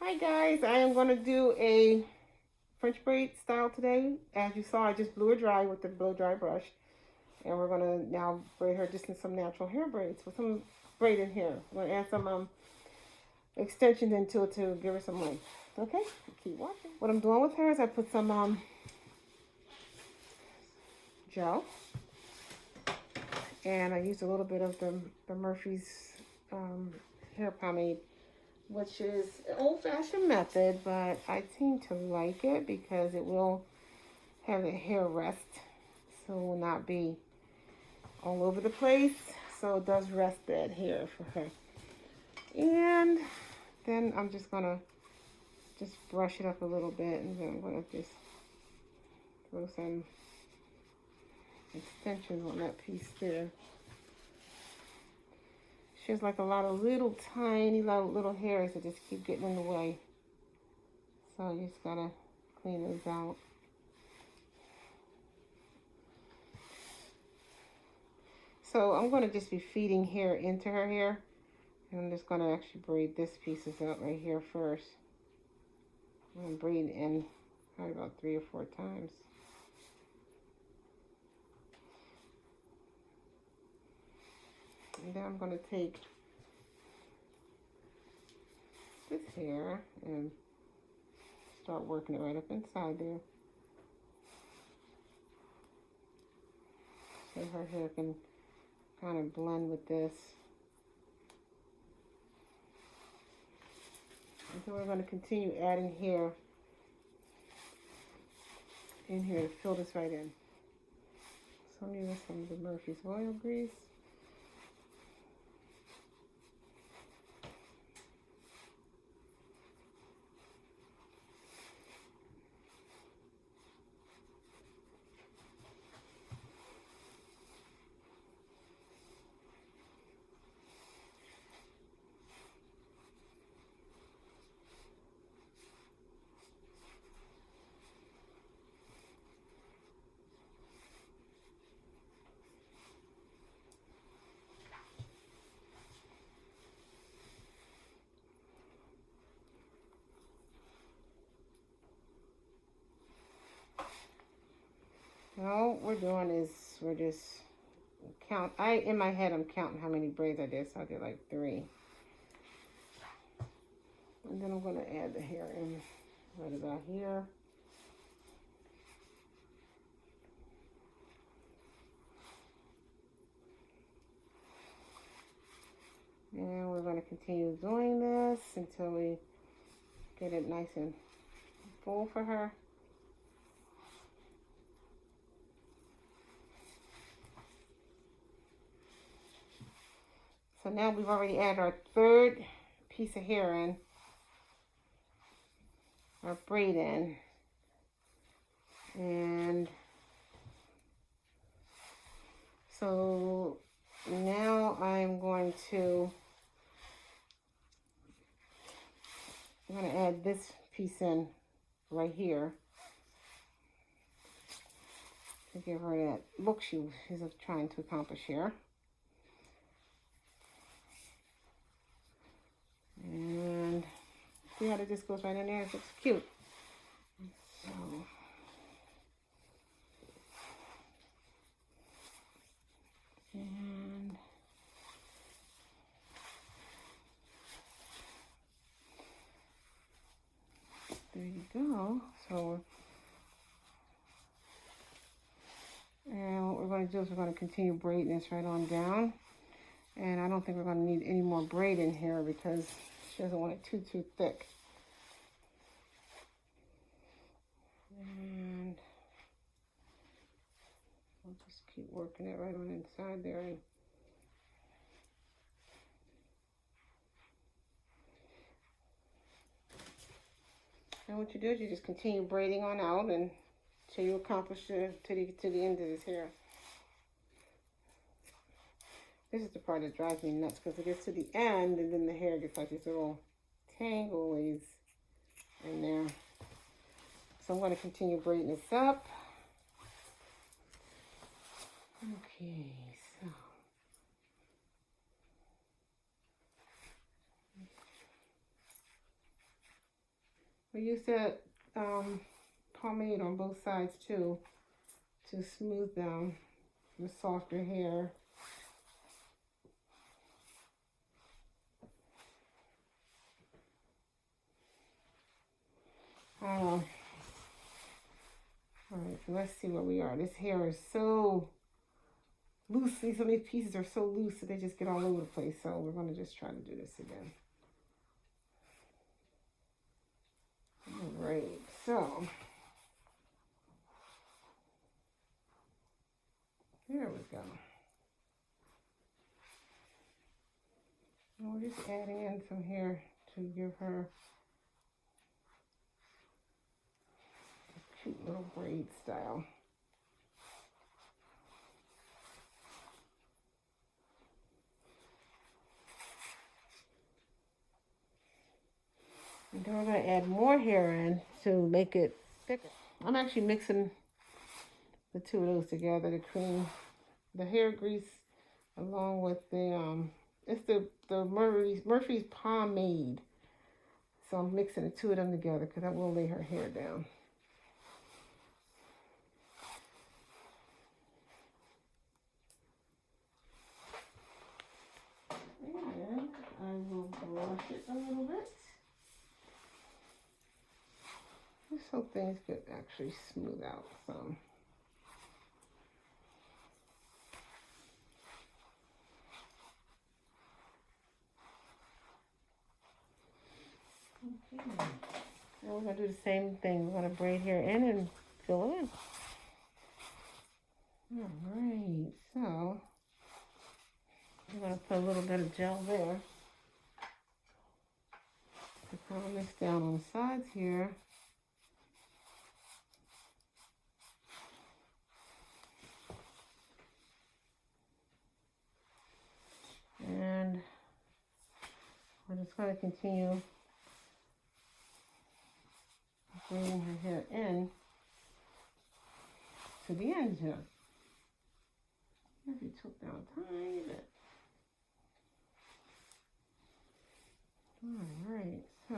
Hi guys, I am going to do a French braid style today. As you saw, I just blew her dry with the blow dry brush. And we're going to now braid her just in some natural hair braids with some braid in here. I'm going to add some extensions into it to give her some length. Okay, keep watching. What I'm doing with her is I put some gel. And I used a little bit of the Murphy's hair pomade, which is an old-fashioned method, but I seem to like it because it will have the hair rest, so it will not be all over the place. So it does rest that hair for her. And then I'm just gonna brush it up a little bit, and then I'm gonna just throw some extensions on that piece there. She has like a lot of little tiny little hairs that just keep getting in the way. So you just gotta clean those out. So I'm gonna just be feeding hair into her hair. And I'm just gonna actually braid this pieces out right here first. I'm gonna braid in probably about 3 or 4 times. And then I'm gonna take this hair and start working it right up inside there. So her hair can kind of blend with this. And so we're going to continue adding hair in here to fill this right in. So I'm using some of the Murphy's oil grease. Now what we're doing is we're just in my head I'm counting how many braids I did, so I did like 3. And then I'm going to add the hair in right about here. And we're going to continue doing this until we get it nice and full for her. So now we've already added our 3rd piece of hair in, our braid in. And so now I'm going to add this piece in right here to give her that look she's trying to accomplish here. And see how it just goes right in there? It looks cute. So and there you go. So and what we're going to do is we're going to continue braiding this right on down. And I don't think we're going to need any more braid in here because she doesn't want it too thick. And I'll just keep working it right on inside there. And what you do is you just continue braiding on out until you accomplish it to the end of this hair. This is the part that drives me nuts because it gets to the end and then the hair gets like these little tangles in there. So I'm going to continue braiding this up. Okay, so We use that pomade on both sides too to smooth down the softer hair. I don't know. Alright, so let's see where we are. This hair is so loose. Some of these pieces are so loose that they just get all over the place. So we're going to just try to do this again. Alright, so there we go. And we're just adding in some hair to give her a cute little braid style. And then we're going to add more hair in to make it thicker. I'm actually mixing the two of those together, the cream, the hair grease, along with the, it's the Murphy's pomade. So I'm mixing the two of them together because I will lay her hair down. And I will brush it a little bit. Just so things could actually smooth out some. Okay. Now we're going to do the same thing. We're going to braid hair in and fill it in. Alright, so I'm going to put a little bit of gel there to calm this down on the sides here. And we're just going to continue bringing her hair in to the end here. If you took down a tiny bit. Alright, so.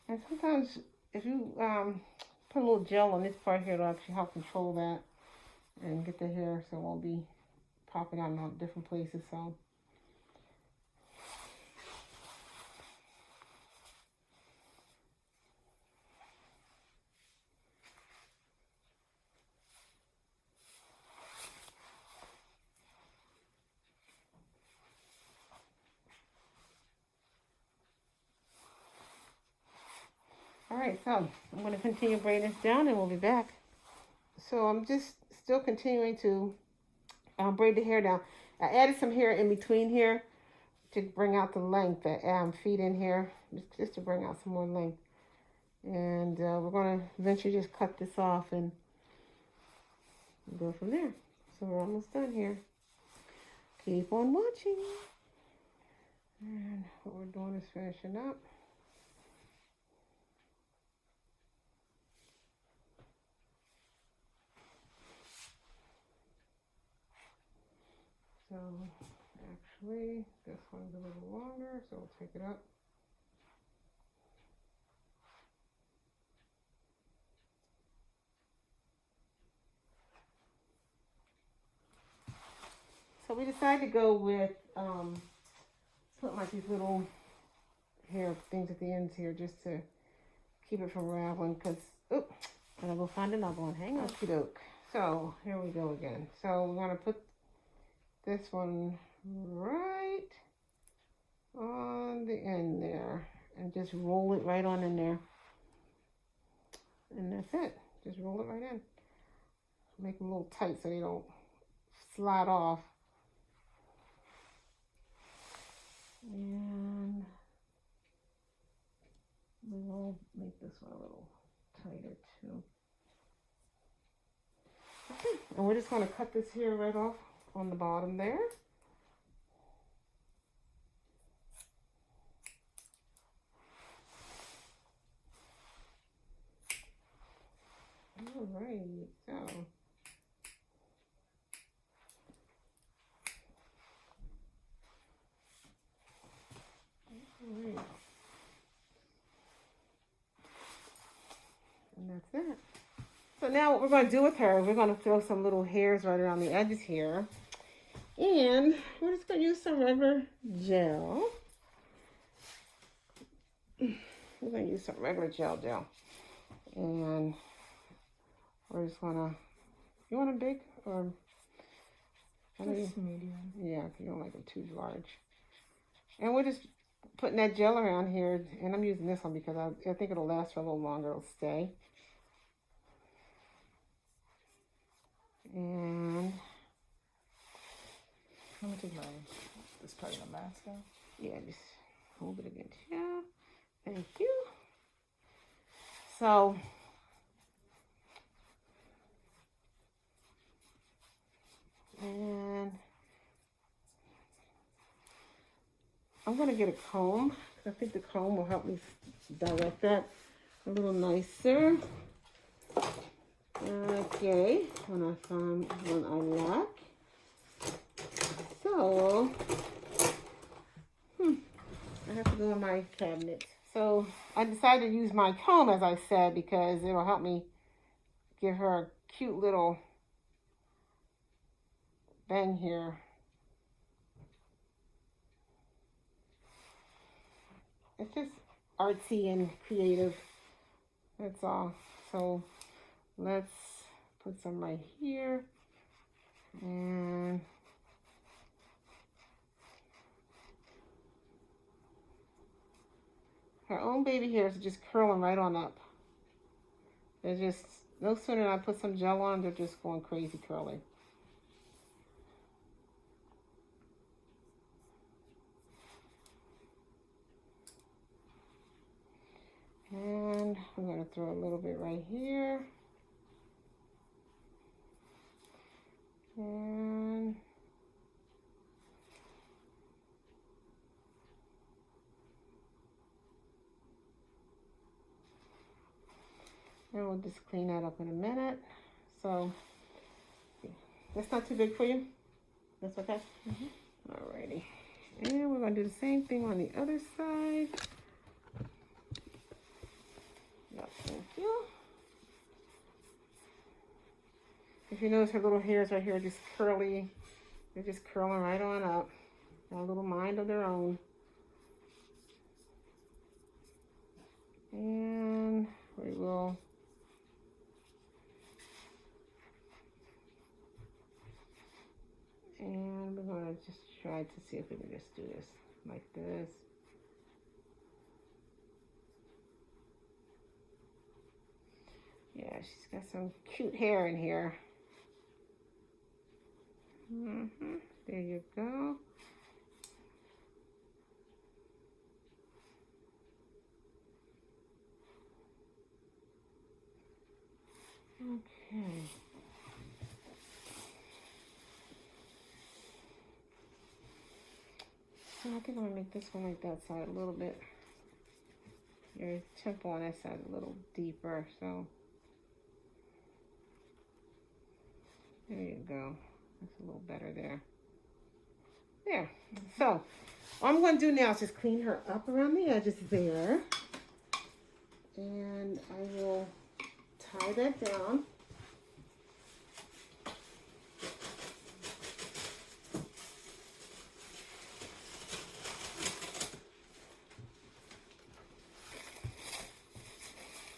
And sometimes if you put a little gel on this part here, it'll actually help control that and get the hair so it won't be popping out in all different places. So alright, so I'm going to continue braiding this down and we'll be back. So I'm just still continuing to braid the hair down. I added some hair in between here to bring out the length, the feet in here, just to bring out some more length. And we're going to eventually just cut this off and go from there. So we're almost done here. Keep on watching. And what we're doing is finishing up. So actually, this one's a little longer, so we'll take it up. So we decided to go with put like these little hair things at the ends here just to keep it from raveling, because I'm gonna go find another one. Hang on. Okie doke. So here we go again. So we're gonna put this one right on the end there and just roll it right on in there. And that's it. Just roll it right in. Make them a little tight so they don't slide off. And we'll make this one a little tighter too. Okay, and we're just going to cut this here right off on the bottom there. All right, so all right. now what we're going to do with her, we're going to throw some little hairs right around the edges here. And we're just going to use some regular gel. We're going to use some regular gel. And we're just going to, you want them big or? Just medium. Yeah, you don't like them too large. And we're just putting that gel around here. And I'm using this one because I think it'll last for a little longer. It'll stay. And let me take this part of the mask out. Yeah, just hold it against you. Thank you. So, and I'm going to get a comb. I think the comb will help me direct that a little nicer. Okay, when I find one I like. So, I have to go in my cabinet. So, I decided to use my comb, as I said, because it'll help me give her a cute little bang here. It's just artsy and creative. That's all. So, let's put some right here. And her own baby hairs are just curling right on up. They're just, no sooner than I put some gel on, they're just going crazy curly. And I'm going to throw a little bit right here. And we'll just clean that up in a minute. So, that's not too big for you? That's okay? Alrighty. And we're going to do the same thing on the other side. Yep, thank you. If you notice her little hairs right here are just curly, they're just curling right on up. Got a little mind of their own. And we will and we're going to just try to see if we can just do this like this. Yeah, she's got some cute hair in here. There you go. Okay. So I think I'm gonna make this one like that side a little bit. Your temple on that side a little deeper, so there you go. That's a little better there. There. So all I'm going to do now is just clean her up around the edges there. And I will tie that down.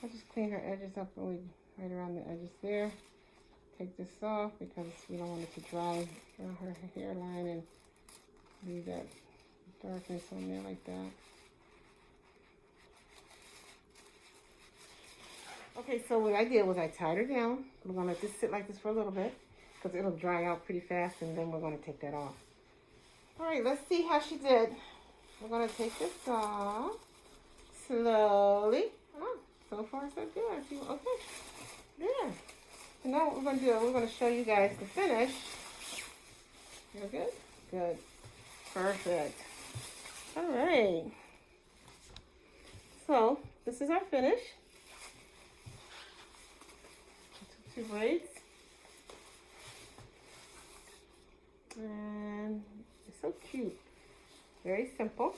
I'll just clean her edges up really right around the edges there. Take this off because we don't want it to dry around her hairline and leave that darkness on there like that. Okay, so what I did was I tied her down. We're going to let this sit like this for a little bit because it'll dry out pretty fast, and then we're going to take that off. All right, let's see how she did. We're going to take this off slowly. Oh, so far so good. Okay, there. So now what we're going to do, we're going to show you guys the finish. You're good? Good. Perfect. All right. So this is our finish. I took 2 braids. And it's so cute. Very simple.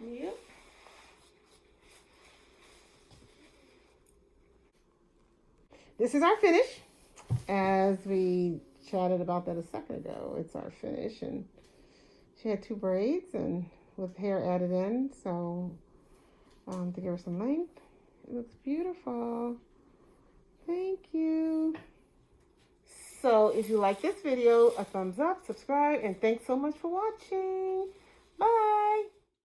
Yep. this is our finish. As we chatted about that a second ago, it's our finish. And she had 2 braids and with hair added in, so to give her some length. It looks beautiful. Thank you. So if you like this video, a thumbs up, subscribe, and thanks so much for watching. Bye.